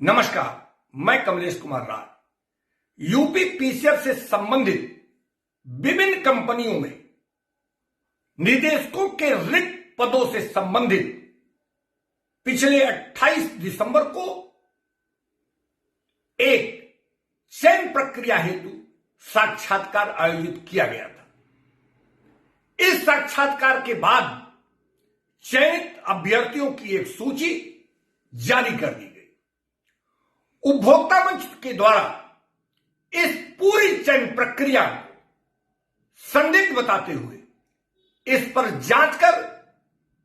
नमस्कार, मैं Kamlesh Kumar Rai. UP PCF से संबंधित विभिन्न कंपनियों में निदेशकों के रिक्त पदों से संबंधित पिछले 28 दिसंबर को एक चयन प्रक्रिया हेतु साक्षात्कार आयोजित किया गया था। इस साक्षात्कार के बाद चयनित अभ्यर्थियों की एक सूची जारी कर दी गई। उपभोक्ता मंच के द्वारा इस पूरी चयन प्रक्रिया को संदिग्ध बताते हुए इस पर जांच कर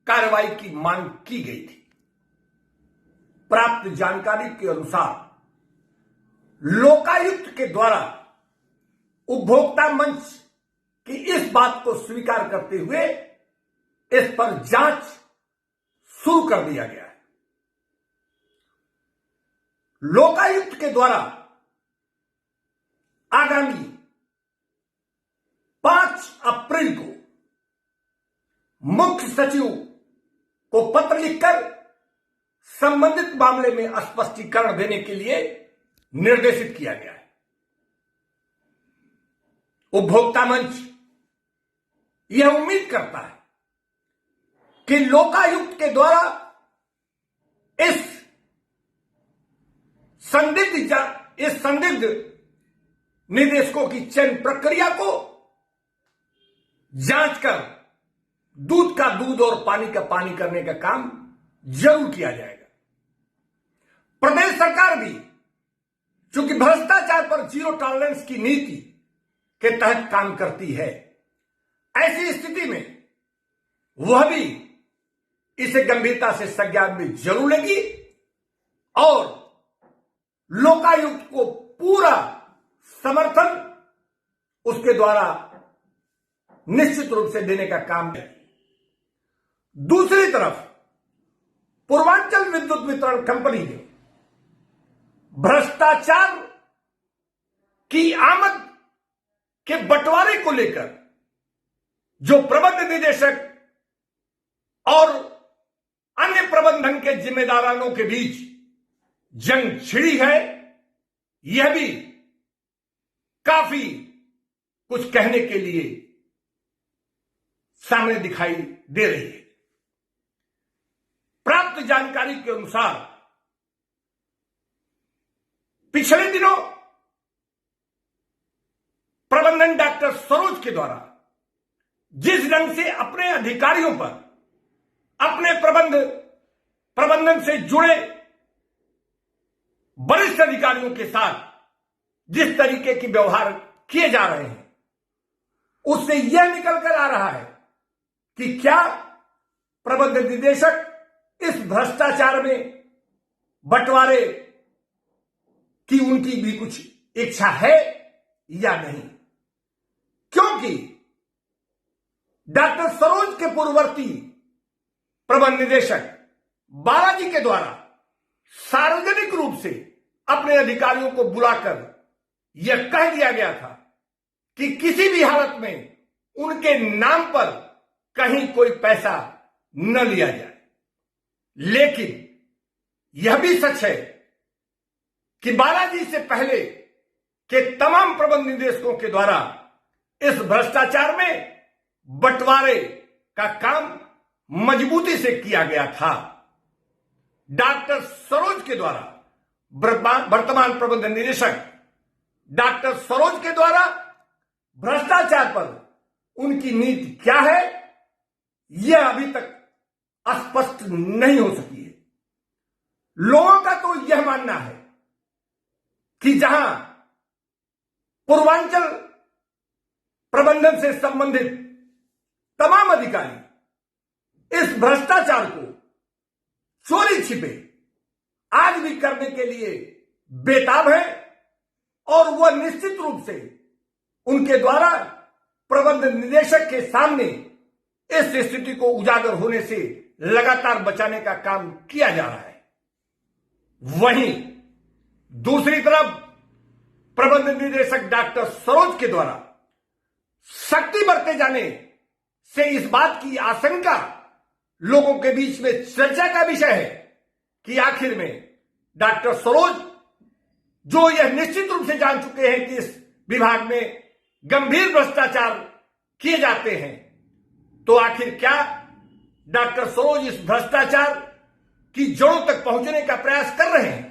कार्रवाई की मांग की गई थी। प्राप्त जानकारी के अनुसार लोकायुक्त के द्वारा उपभोक्ता मंच की इस बात को स्वीकार करते हुए इस पर जांच शुरू कर दिया गया है। लोकायुक्त के द्वारा आगामी 5 अप्रैल को मुख्य सचिव को पत्र लिखकर संबंधित मामले में स्पष्टीकरण देने के लिए निर्देशित किया गया है। उपभोक्ता मंच यह उम्मीद करता है कि लोकायुक्त के द्वारा इस संदिग्ध निदेशकों की चयन प्रक्रिया को जांच कर दूध का दूध और पानी का पानी करने का काम जरूर किया जाएगा। प्रदेश सरकार भी चूंकि भ्रष्टाचार पर जीरो टॉलरेंस की नीति के तहत काम करती है, ऐसी स्थिति में वह भी इसे गंभीरता से संज्ञान में जरूर लेगी और लोकायुक्त को पूरा समर्थन उसके द्वारा निश्चित रूप से देने का काम है। दूसरी तरफ पूर्वांचल विद्युत वितरण कंपनी ने भ्रष्टाचार की आमद के बंटवारे को लेकर जो प्रबंध निदेशक और अन्य प्रबंधन के जिम्मेदारों के बीच जंग छिड़ी है, यह भी काफी कुछ कहने के लिए सामने दिखाई दे रही है। प्राप्त जानकारी के अनुसार पिछले दिनों प्रबंधन डॉक्टर सरोज के द्वारा जिस ढंग से अपने अधिकारियों पर अपने प्रबंधन से जुड़े वरिष्ठ अधिकारियों के साथ जिस तरीके की व्यवहार किए जा रहे हैं, उससे यह निकल कर आ रहा है कि क्या प्रबंध निदेशक इस भ्रष्टाचार में बंटवारे की उनकी भी कुछ इच्छा है या नहीं। क्योंकि डॉक्टर सरोज के पूर्ववर्ती प्रबंध निदेशक बालाजी के द्वारा सार्वजनिक रूप से अपने अधिकारियों को बुलाकर यह कह दिया गया था कि किसी भी हालत में उनके नाम पर कहीं कोई पैसा न लिया जाए। लेकिन यह भी सच है कि बालाजी से पहले के तमाम प्रबंध निदेशकों के द्वारा इस भ्रष्टाचार में बंटवारे का काम मजबूती से किया गया था। डॉक्टर सरोज के द्वारा वर्तमान प्रबंध निदेशक डॉक्टर सरोज के द्वारा भ्रष्टाचार पर उनकी नीति क्या है, यह अभी तक स्पष्ट नहीं हो सकी है। लोगों का तो यह मानना है कि जहां पूर्वांचल प्रबंधन से संबंधित तमाम अधिकारी इस भ्रष्टाचार को चोरी छिपे आज भी करने के लिए बेताब है और वह निश्चित रूप से उनके द्वारा प्रबंध निदेशक के सामने इस स्थिति को उजागर होने से लगातार बचाने का काम किया जा रहा है। वहीं दूसरी तरफ प्रबंध निदेशक डॉक्टर सरोज के द्वारा शक्ति बरते जाने से इस बात की आशंका लोगों के बीच में चर्चा का विषय है कि आखिर में डॉक्टर सरोज, जो यह निश्चित रूप से जान चुके हैं कि इस विभाग में गंभीर भ्रष्टाचार किए जाते हैं, तो आखिर क्या डॉक्टर सरोज इस भ्रष्टाचार की जड़ों तक पहुंचने का प्रयास कर रहे हैं?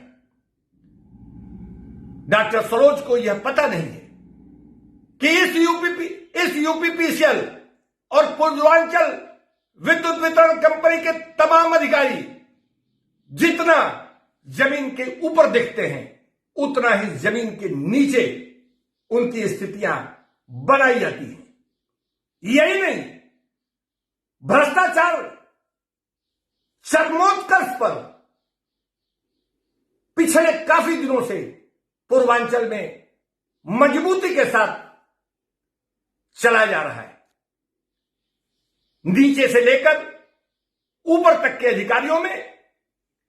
डॉक्टर सरोज को यह पता नहीं है कि इस यूपीपीसीएल और पूर्वांचल विद्युत वितरण कंपनी के तमाम अधिकारी जितना जमीन के ऊपर दिखते हैं, उतना ही जमीन के नीचे उनकी स्थितियां बनाई जाती हैं। यही नहीं, भ्रष्टाचार चरमोत्कर्ष पर पिछले काफी दिनों से पूर्वांचल में मजबूती के साथ चला जा रहा है। नीचे से लेकर ऊपर तक के अधिकारियों में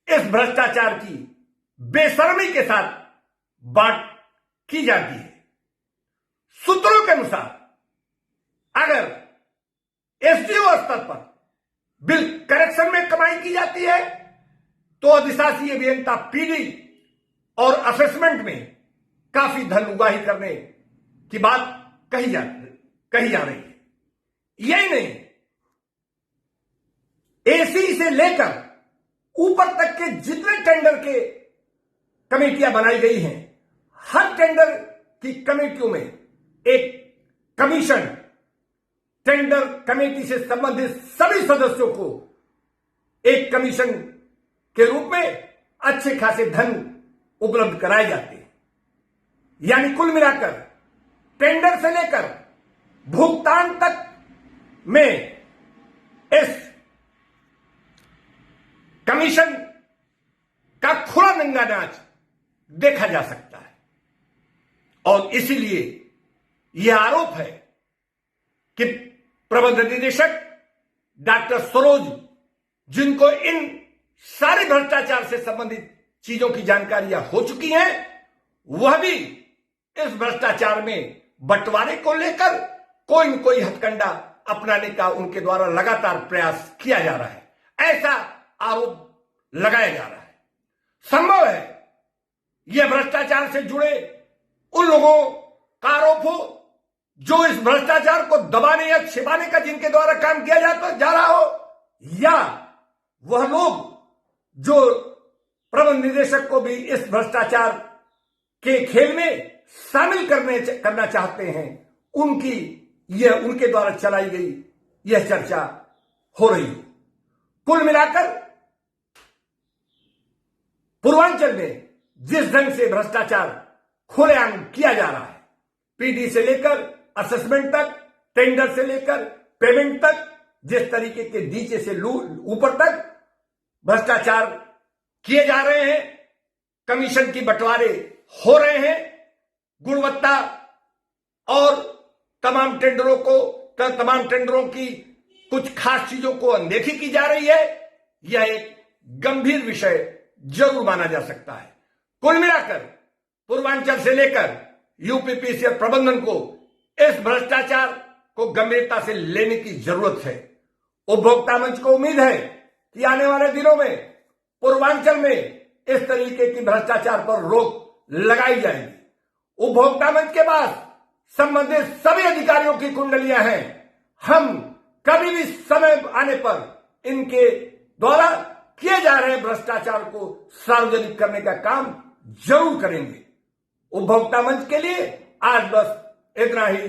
इस भ्रष्टाचार की बेशर्मी के साथ बात की जाती है। सूत्रों के अनुसार अगर एसडीओ स्तर पर बिल करेक्शन में कमाई की जाती है, तो अधिशासी अभियंता पीडी और असेसमेंट में काफी धन उगाही करने की बात कही जा रही है। यही नहीं, एसी से लेकर ऊपर तक के जितने टेंडर के कमेटियां बनाई गई हैं, हर टेंडर की कमेटियों में एक कमीशन टेंडर कमेटी से संबंधित सभी सदस्यों को एक कमीशन के रूप में अच्छे खासे धन उपलब्ध कराए जाते हैं। यानी कुल मिलाकर टेंडर से लेकर भुगतान तक में इस कमीशन का खुला नंगा नाच देखा जा सकता है। और इसीलिए यह आरोप है कि प्रबंध निदेशक डॉक्टर सरोज, जिनको इन सारे भ्रष्टाचार से संबंधित चीजों की जानकारियां हो चुकी हैं, वह भी इस भ्रष्टाचार में बंटवारे को लेकर कोई न कोई हथकंडा अपनाने का उनके द्वारा लगातार प्रयास किया जा रहा है, ऐसा आरोप लगाया जा रहा है। संभव है यह भ्रष्टाचार से जुड़े उन लोगों का आरोप हो जो इस भ्रष्टाचार को दबाने या छिपाने का जिनके द्वारा काम किया जा रहा हो, या वह लोग जो प्रबंध निदेशक को भी इस भ्रष्टाचार के खेल में शामिल करना चाहते हैं, उनके द्वारा चलाई गई यह चर्चा हो रही हो। कुल मिलाकर पूर्वांचल में जिस ढंग से भ्रष्टाचार खुलेआम किया जा रहा है, पीडी से लेकर असेसमेंट तक, टेंडर से लेकर पेमेंट तक, जिस तरीके के नीचे से ऊपर तक भ्रष्टाचार किए जा रहे हैं, कमीशन की बंटवारे हो रहे हैं, गुणवत्ता और तमाम टेंडरों की कुछ खास चीजों को अनदेखी की जा रही है, यह एक गंभीर विषय जरूर माना जा सकता है। कुल मिलाकर पूर्वांचल से लेकर यूपीपीसीएल प्रबंधन को इस भ्रष्टाचार को गंभीरता से लेने की जरूरत है। उपभोक्ता मंच को उम्मीद है कि आने वाले दिनों में पूर्वांचल में इस तरीके की भ्रष्टाचार पर रोक लगाई जाएगी। उपभोक्ता मंच के पास संबंधित सभी अधिकारियों की कुंडलियां हैं। हम कभी भी समय आने पर इनके द्वारा किए जा रहे भ्रष्टाचार को सार्वजनिक करने का काम जरूर करेंगे। उपभोक्ता मंच के लिए आज बस इतना ही।